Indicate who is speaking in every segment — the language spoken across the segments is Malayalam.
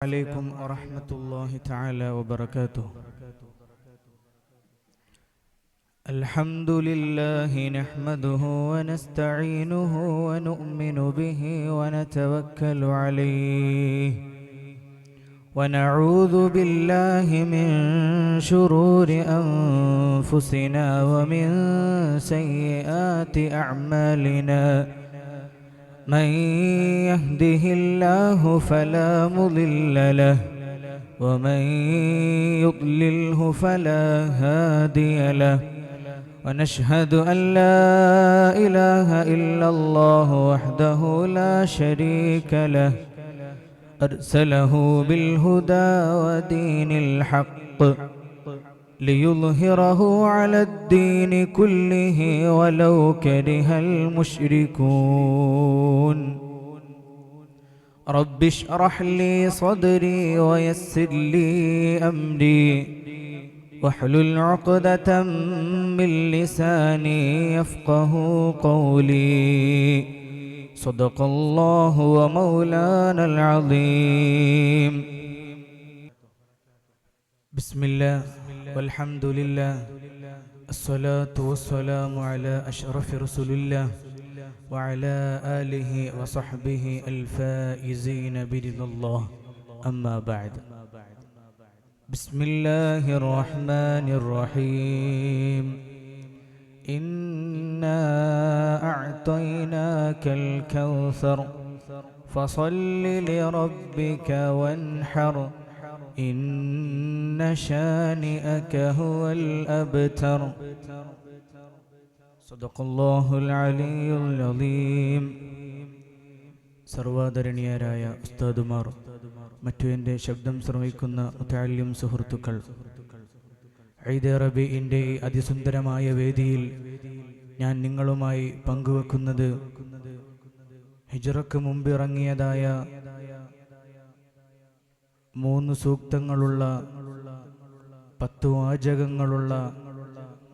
Speaker 1: عليكم ورحمة الله تعالى وبركاته. الحمد لله نحمده ونستعينه ونؤمن به ونتوكل عليه ونعوذ بالله من شرور أنفسنا ومن سيئات أعمالنا. من يهده الله فلا مضل له ومن يضلله فلا هادي له. ونشهد أن لا إله إلا الله وحده لا شريك له أرسله بالهدى ودين الحق ليظهره على الدين كله ولو كره المشركون. رب اشرح لي صدري ويسر لي أمري واحلل عقدة من لساني يفقه قولي. صدق الله ومولانا العظيم. بسم الله والحمد لله الصلاة والسلام على أشرف رسول الله وعلى آله وصحبه الفائزين برضا الله. أما بعد. بسم الله الرحمن الرحيم. إنا أعطيناك الكوثر فصل لربك وانحر إن شانئك هو الأبتر. صدق الله العلي العظيم. സർവാദരണീയരായ ഉസ്താദുമാർ, മറ്റു എൻ്റെ ശബ്ദം ശ്രവിക്കുന്ന മുതഅല്ലിം സുഹൃത്തുക്കൾ, ഈദ് റബീഇൻ്റെ ഈ അതിസുന്ദരമായ വേദിയിൽ ഞാൻ നിങ്ങളുമായി പങ്കുവെക്കുന്നത് ഹിജ്റക്ക് മുമ്പ് ഇറങ്ങിയതായ 3 സൂക്തങ്ങളുള്ള 10 വാചകങ്ങളുള്ള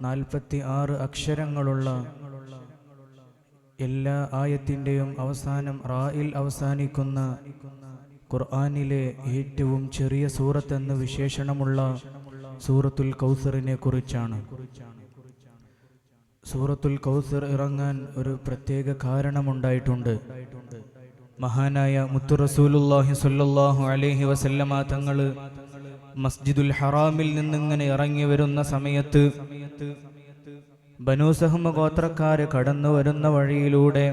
Speaker 1: 46 അക്ഷരങ്ങളുള്ള എല്ലാ ആയത്തിൻ്റെയും അവസാനം റായിൽ അവസാനിക്കുന്ന ഖുർആനിലെ ഏറ്റവും ചെറിയ സൂറത്ത് എന്ന് വിശേഷണമുള്ള സൂറത്തുൽ കൗസറിനെ കുറിച്ചാണ്. സൂറത്തുൽ കൗസർ ഇറങ്ങാൻ ഒരു പ്രത്യേക കാരണമുണ്ടായിട്ടുണ്ട്. മഹാനായ മുത്തു റസൂലുള്ളാഹി സ്വല്ലല്ലാഹു അലൈഹി വസല്ലമ തങ്ങൾ മസ്ജിദുൽ ഹറാമിൽ നിന്നിങ്ങനെ ഇറങ്ങി വരുന്ന സമയത്ത് ബനൂ സഹ്മ ഗോത്രക്കാര് കടന്നു വരുന്ന വഴിയിലൂടെ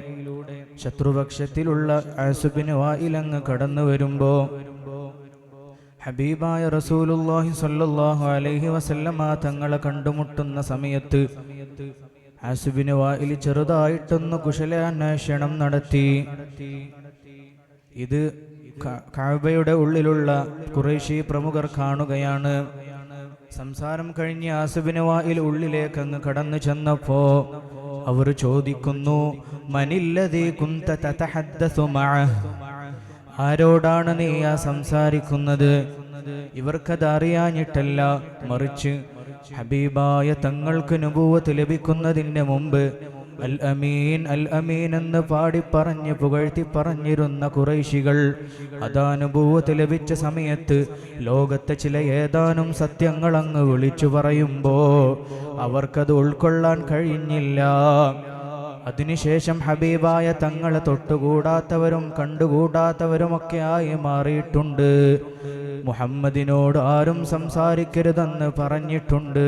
Speaker 1: ശത്രുപക്ഷത്തിലുള്ള ആസ് ബിൻ വായിൽ അങ്ങ് കടന്നു വരുമ്പോ ഹബീബായ റസൂലുള്ളാഹി സ്വല്ലല്ലാഹു അലൈഹി വസല്ലമ തങ്ങളെ കണ്ടുമുട്ടുന്ന സമയത്ത് ആസ് ബിൻ വായിൽ ചെറുതായിട്ടൊന്ന് കുശലാന്വേഷണം നടത്തി. ഇത് കഅബയുടെ ഉള്ളിലുള്ള ഖുറൈശി പ്രമുഖർ കാണുകയാണ്. സംസാരം കഴിഞ്ഞ് ആസ് ബിൻ വായിൽ ഉള്ളിലേക്ക് അങ്ങ് കടന്നു ചെന്നപ്പോ അവർ ചോദിക്കുന്നു, മനില്ലദീ കുന്ത തതഹദ്ദസു മഅഹ്, ആരോടാണ് നീ സംസാരിക്കുന്നത്? ഇവർക്കത് അറിയാഞ്ഞിട്ടല്ല, മറിച്ച് ഹബീബായ തങ്ങൾക്ക് നുബുവത്ത് ലഭിക്കുന്നതിന് മുമ്പ് അൽ അമീൻ അൽ അമീൻ എന്ന് പാടിപ്പറഞ്ഞ് പുകഴ്ത്തി പറഞ്ഞിരുന്ന ഖുറൈശികൾ അതാ നുബുവത്ത് ലഭിച്ച സമയത്ത് ലോകത്തെ ചില ഏതാനും സത്യങ്ങൾ അങ്ങ് വിളിച്ചു പറയുമ്പോ അവർക്കത് ഉൾക്കൊള്ളാൻ കഴിഞ്ഞില്ല. അതിനുശേഷം ഹബീബായ തങ്ങളെ തൊട്ടുകൂടാത്തവരും കണ്ടുകൂടാത്തവരുമൊക്കെ ആയി മാറിയിട്ടുണ്ട്. മുഹമ്മദിനോട് ആരും സംസാരിക്കരുതെന്ന് പറഞ്ഞിട്ടുണ്ട്.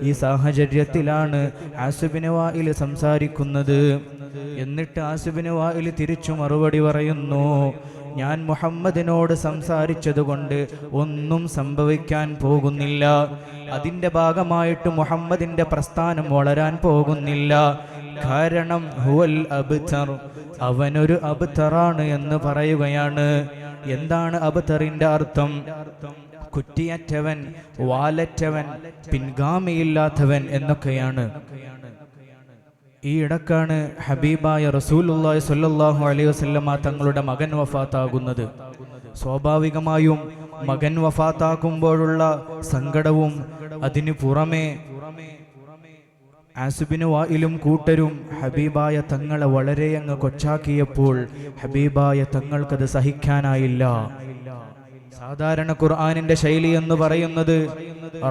Speaker 1: ഈ സാഹചര്യത്തിലാണ് ആസ് ബിൻ വായിൽ സംസാരിക്കുന്നത്. എന്നിട്ട് ആസ് ബിൻ വായിൽ തിരിച്ചു മറുപടി പറയുന്നു, ഞാൻ മുഹമ്മദിനോട് സംസാരിച്ചതുകൊണ്ട് ഒന്നും സംഭവിക്കാൻ പോകുന്നില്ല. അതിൻ്റെ ഭാഗമായിട്ട് മുഹമ്മദിൻ്റെ പ്രസ്ഥാനം വളരാൻ പോകുന്നില്ല. കാരണം ഹുവൽ അബ്തർ, അവനൊരു അബ്തറാണ് എന്ന് പറയുകയാണ്. എന്താണ് അബ്തറിന്റെ അർത്ഥം? കുറ്റിയറ്റവൻ, വാലറ്റവൻ, പിൻഗാമിയില്ലാത്തവൻ എന്നൊക്കെയാണ്. ഈ ഇടക്കാണ് ഹബീബായ റസൂലുള്ളാഹി സ്വല്ലല്ലാഹു അലൈഹി വസല്ലമ തങ്ങളുടെ മകൻ വഫാത്താകുന്നത്. സ്വാഭാവികമായും മകൻ വഫാത്താക്കുമ്പോഴുള്ള സങ്കടവും അതിനു പുറമെ ആസിബിന് വായിലും കൂട്ടരും ഹബീബായ തങ്ങളെ വളരെയങ്ങ് കൊച്ചാക്കിയപ്പോൾ ഹബീബായ തങ്ങൾക്കത് സഹിക്കാനായില്ല. സാധാരണ ഖുർആനിന്റെ ശൈലി എന്ന് പറയുന്നത്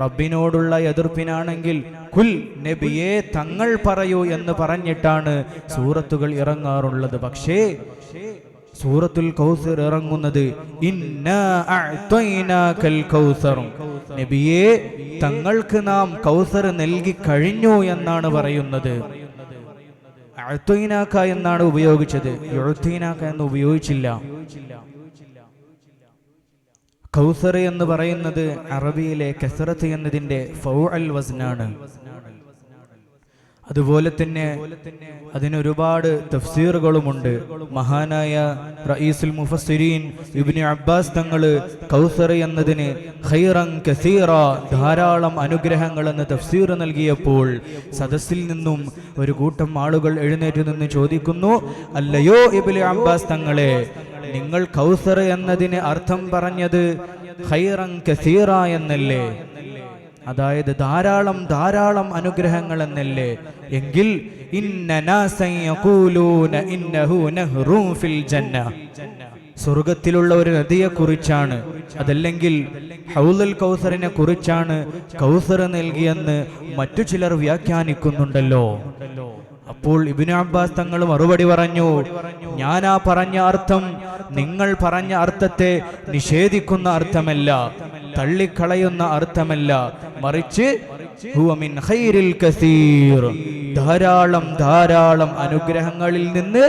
Speaker 1: റബ്ബിനോടുള്ള എതിർപ്പിനാണെങ്കിൽ കുൽ നബിയെ തങ്ങൾ പറയൂ എന്ന് പറഞ്ഞിട്ടാണ് സൂറത്തുകൾ ഇറങ്ങാറുള്ളത്. പക്ഷേ സൂറത്തുൽ കൗസർ ഇറങ്ങുന്നത് ഇന്നാ അഅ്തൈനാകൽ കൗസർ, നബിയെ തങ്ങൾക്ക് നാം കൗസർ നൽകി കഴിഞ്ഞു എന്നാണ് പറയുന്നത്. അഅ്തൈനാക എന്നാണ് ഉപയോഗിച്ചത്, യുഅ്തൈനാക എന്ന് ഉപയോഗിച്ചില്ല. കൗസർ എന്ന് പറയുന്നത് അറബിയിലെ കസറത്ത് എന്നതിന്റെ ഫൗഅൽ വസ്നാണ്. അതുപോലെ തന്നെ അതിനൊരുപാട് തഫ്സീറുകളുമുണ്ട്. മഹാനായ റഈസുൽ മുഫസ്സിരീൻ ഇബ്നു അബ്ബാസ് തങ്ങള് കൗസർ എന്നതിന് ഖൈറൻ കസീറ, ധാരാളം അനുഗ്രഹങ്ങൾ എന്ന് തഫ്സീർ നൽകിയപ്പോൾ സദസ്സിൽ നിന്നും ഒരു കൂട്ടം ആളുകൾ എഴുന്നേറ്റ് നിന്ന് ചോദിക്കുന്നു, അല്ലയോ ഇബ്നു അബ്ബാസ് തങ്ങളെ, നിങ്ങൾ കൗസർ എന്നതിന് അർത്ഥം പറഞ്ഞത് ഖൈറൻ കസീറ എന്നല്ലേ? അതായത് ധാരാളം ധാരാളം അനുഗ്രഹങ്ങൾ എന്നല്ലേ? എങ്കിൽ സ്വർഗത്തിലുള്ള ഒരു നദിയെ കുറിച്ചാണ്, അതല്ലെങ്കിൽ ഹൗലുൽ കൗസറിനെ കുറിച്ചാണ് കൗസർ നൽകിയെന്ന് മറ്റു ചിലർ വ്യാഖ്യാനിക്കുന്നുണ്ടല്ലോ. അപ്പോൾ ഇബ്നു അബ്ബാസ് തങ്ങൾ മറുപടി പറഞ്ഞു, ഞാനാ പറഞ്ഞ അർത്ഥം നിങ്ങൾ പറഞ്ഞ അർത്ഥത്തെ നിഷേധിക്കുന്ന അർത്ഥമല്ല, തള്ളിക്കളയുന്ന അർത്ഥമല്ല, മറിച്ച് ഹുവ മിൻ ഖൈറിൽ കസീർ, ധാരാളം ധാരാളം അനുഗ്രഹങ്ങളിൽ നിന്ന്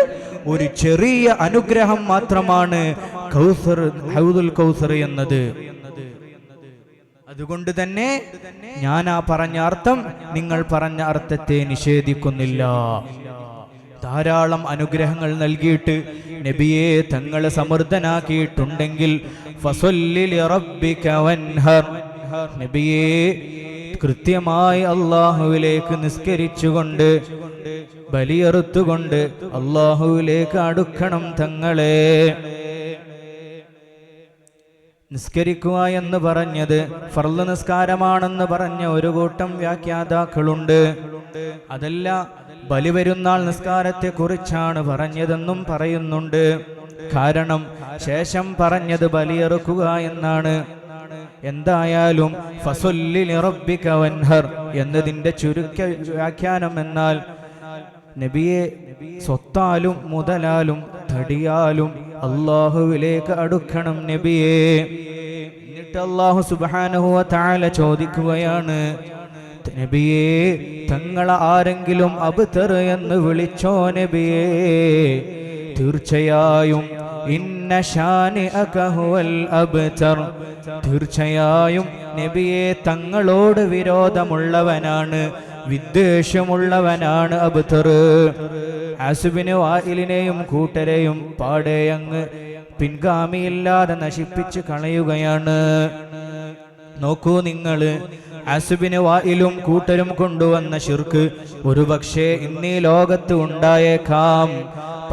Speaker 1: ഒരു ചെറിയ അനുഗ്രഹം മാത്രമാണ് കൗസർ, ഹൗദുൽ കൗസർ എന്നത്. അതുകൊണ്ട് തന്നെ ഞാൻ ആ പറഞ്ഞ അർത്ഥം നിങ്ങൾ പറഞ്ഞ അർത്ഥത്തെ നിഷേധിക്കുന്നില്ല. ധാരാളം അനുഗ്രഹങ്ങൾ നൽകിയിട്ട് നബിയെ തങ്ങളെ സമൃദ്ധനാക്കിയിട്ടുണ്ടെങ്കിൽ ഫസല്ലി ലിറബ്ബിക വൻഹർ, നബിയെ കൃത്യമായി അല്ലാഹുവിലേക്ക് നിസ്കരിച്ചുകൊണ്ട് ബലിയറുത്തുകൊണ്ട് അല്ലാഹുവിലേക്ക് അടുക്കണം തങ്ങളെ. നിസ്കരിക്കുക എന്ന് പറഞ്ഞത് ഫർള് നിസ്കാരമാണെന്ന് പറഞ്ഞ ഒരു കൂട്ടം വ്യാഖ്യാതാക്കളുണ്ട്. അതല്ല, ബലിപെരുന്നാൾ നിസ്കാരത്തെ കുറിച്ചാണ് പറഞ്ഞതെന്നും പറയുന്നുണ്ട്. കാരണം ശേഷം പറഞ്ഞത് ബലിയെറുക്കുക എന്നാണ്. എന്തായാലും ഫസല്ലി ലിറബ്ബിക വൻഹർ എന്നതിന്റെ ചുരുക്ക വ്യാഖ്യാനം എന്നാൽ നബിയെ സ്വത്താലും മുതലാലും തടിയാലും അല്ലാഹുവിലേക്ക് അടുക്കണം നബിയെ. എന്നിട്ട് അല്ലാഹു സുബ്ഹാനഹു വ തആല ചോദിക്കുകയാണ്, നബിയെ തങ്ങളെ ആരെങ്കിലും അബ്തർ എന്ന് വിളിച്ചോ നബിയെ? തീർച്ചയായും ഇന്ന ശാനിഅക ഹുവൽ അബ്തർ, തീർച്ചയായും നബിയെ തങ്ങളോട് വിരോധമുള്ളവനാണ്, വിദ്വേഷമുള്ളവനാണ് അബ്തർ. ആസുബിന് വായിലിനെയും കൂട്ടരെയും പാടെ അങ്ങ് പിൻഗാമിയില്ലാതെ നശിപ്പിച്ച് കളയുകയാണ്. നോക്കൂ നിങ്ങൾ, ആസുബിന് വായിലും കൂട്ടരും കൊണ്ടുവന്ന ശിർക്ക് ഒരുപക്ഷെ ഇന്നീ ലോകത്ത് ഉണ്ടായേക്കാം.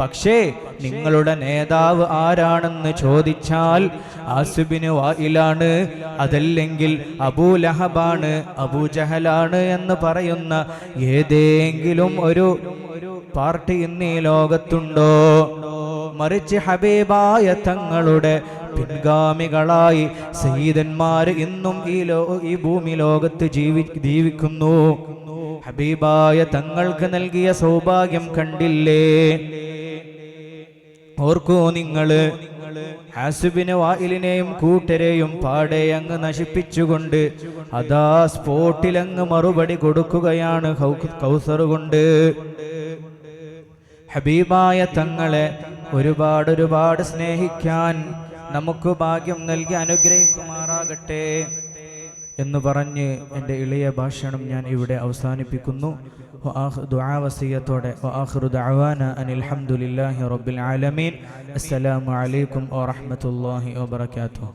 Speaker 1: പക്ഷേ നിങ്ങളുടെ നേതാവ് ആരാണെന്ന് ചോദിച്ചാൽ ആസുബിന് വായിലാണ്, അതല്ലെങ്കിൽ അബൂലഹബാണ്, അബൂജഹലാണ് എന്ന് പറയുന്ന ഏതെങ്കിലും ഒരു പാർട്ടി ഇന്നീ ലോകത്തുണ്ടോ? മറിച്ച് ഹബീബായ തങ്ങളുടെ പിൻഗാമികളായി സയ്യിദന്മാര് ഇന്നും ഈ ഭൂമി ലോകത്ത് ജീവിക്കുന്നു. ഹബീബായ തങ്ങൾക്ക് നൽകിയ സൗഭാഗ്യം കണ്ടില്ലേ? ഓർക്കൂ നിങ്ങള്, ഹാസിബിന് വായിലിനെയും കൂട്ടരെയും പാടെ അങ്ങ് നശിപ്പിച്ചുകൊണ്ട് അതാ സ്പോട്ടിലങ്ങ് മറുപടി കൊടുക്കുകയാണ് കൗസർ കൊണ്ട്. ഹബീബായ തങ്ങളെ ഒരുപാട് സ്നേഹിക്കാൻ നമുക്ക് ഭാഗ്യം നൽകി അനുഗ്രഹിക്കുമാറാകട്ടെ എന്ന് പറഞ്ഞ് എൻ്റെ ഇളയ ഭാഷണം ഞാൻ ഇവിടെ അവസാനിപ്പിക്കുന്നു. ദുആ വസിയത്തോടെ വആഖിറു ദഅവാന അനിൽ ഹംദുലില്ലാഹി റബ്ബിൽ ആലമീൻ. അസ്സലാമു അലൈക്കും വറഹ്മത്തുള്ളാഹി വബറകാതുഹു.